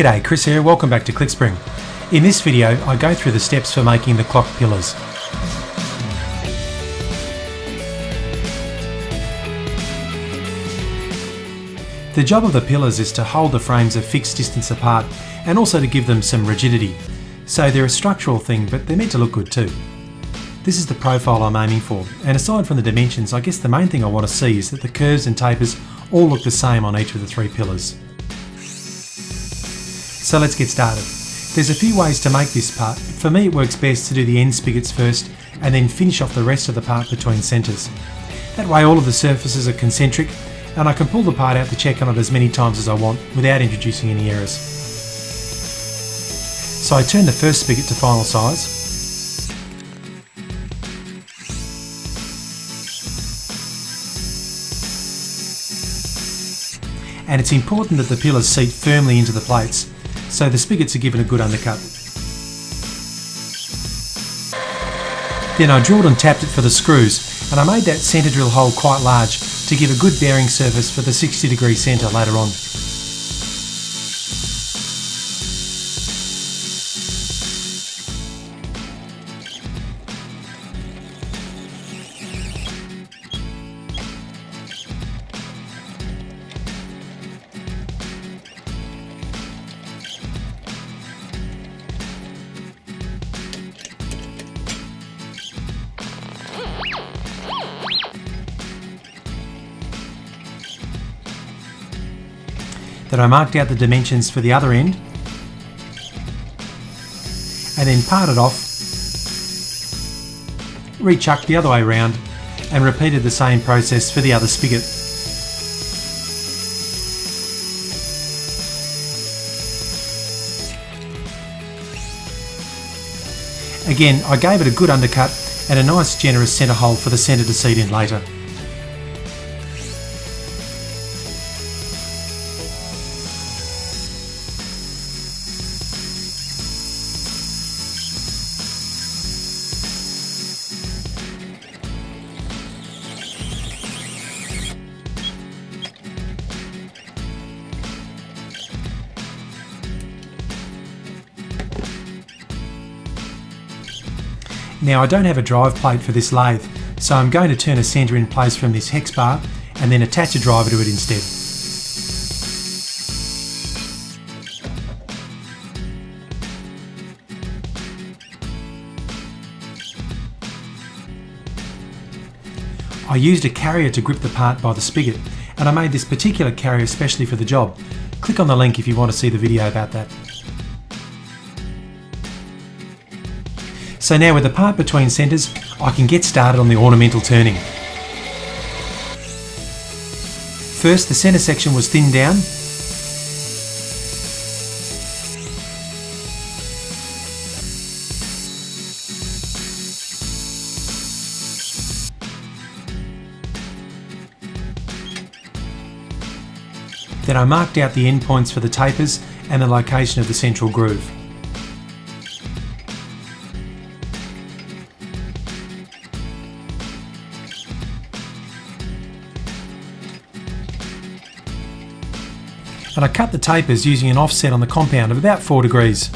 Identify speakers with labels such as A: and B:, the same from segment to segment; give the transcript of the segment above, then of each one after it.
A: G'day, Chris here, welcome back to ClickSpring. In this video I go through the steps for making the clock pillars. The job of the pillars is to hold the frames a fixed distance apart and also to give them some rigidity. So they're a structural thing, but they're meant to look good too. This is the profile I'm aiming for, and aside from the dimensions, I guess the main thing I want to see is that the curves and tapers all look the same on each of the three pillars. So let's get started. There's a few ways to make this part. For me it works best to do the end spigots first and then finish off the rest of the part between centres. That way all of the surfaces are concentric and I can pull the part out to check on it as many times as I want without introducing any errors. So I turn the first spigot to final size. And it's important that the pillars seat firmly into the plates, so the spigots are given a good undercut. Then I drilled and tapped it for the screws, and I made that centre drill hole quite large to give a good bearing surface for the 60-degree centre later on. Then I marked out the dimensions for the other end and then parted off, rechucked the other way around and repeated the same process for the other spigot. Again, I gave it a good undercut and a nice generous centre hole for the centre to seat in later. Now I don't have a drive plate for this lathe, so I'm going to turn a centre in place from this hex bar and then attach a driver to it instead. I used a carrier to grip the part by the spigot, and I made this particular carrier specially for the job. Click on the link if you want to see the video about that. So now with the part between centres, I can get started on the ornamental turning. First, the centre section was thinned down. Then I marked out the end points for the tapers and the location of the central groove. And I cut the tapers using an offset on the compound of about 4 degrees.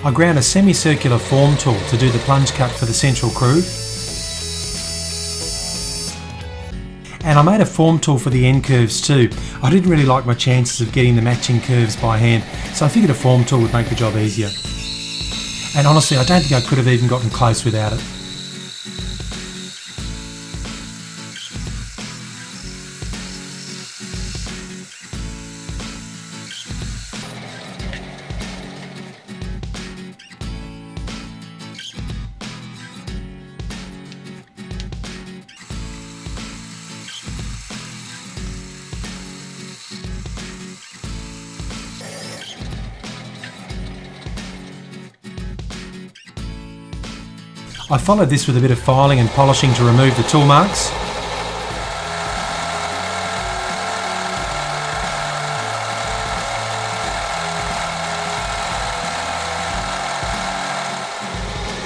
A: I ground a semicircular form tool to do the plunge cut for the central groove. And I made a form tool for the end curves too. I didn't really like my chances of getting the matching curves by hand, so I figured a form tool would make the job easier. And honestly, I don't think I could have even gotten close without it. I followed this with a bit of filing and polishing to remove the tool marks.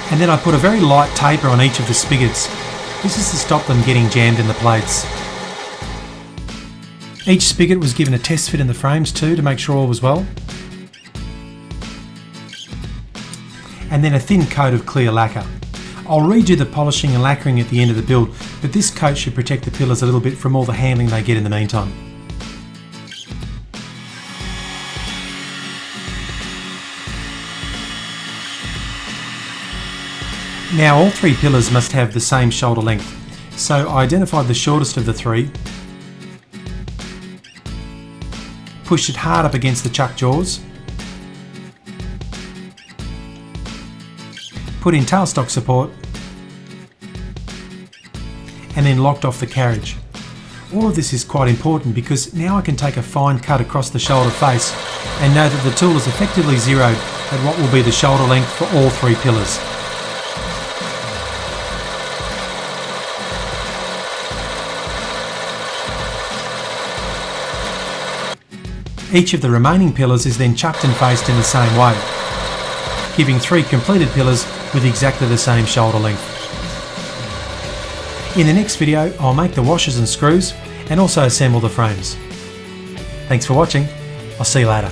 A: And then I put a very light taper on each of the spigots. This is to stop them getting jammed in the plates. Each spigot was given a test fit in the frames too to make sure all was well. And then a thin coat of clear lacquer. I'll redo the polishing and lacquering at the end of the build, but this coat should protect the pillars a little bit from all the handling they get in the meantime. Now all three pillars must have the same shoulder length, so I identified the shortest of the three, pushed it hard up against the chuck jaws, put in tailstock support, and then locked off the carriage. All of this is quite important because now I can take a fine cut across the shoulder face and know that the tool is effectively zeroed at what will be the shoulder length for all three pillars. Each of the remaining pillars is then chucked and faced in the same way, giving three completed pillars with exactly the same shoulder length. In the next video, I'll make the washers and screws and also assemble the frames. Thanks for watching. I'll see you later.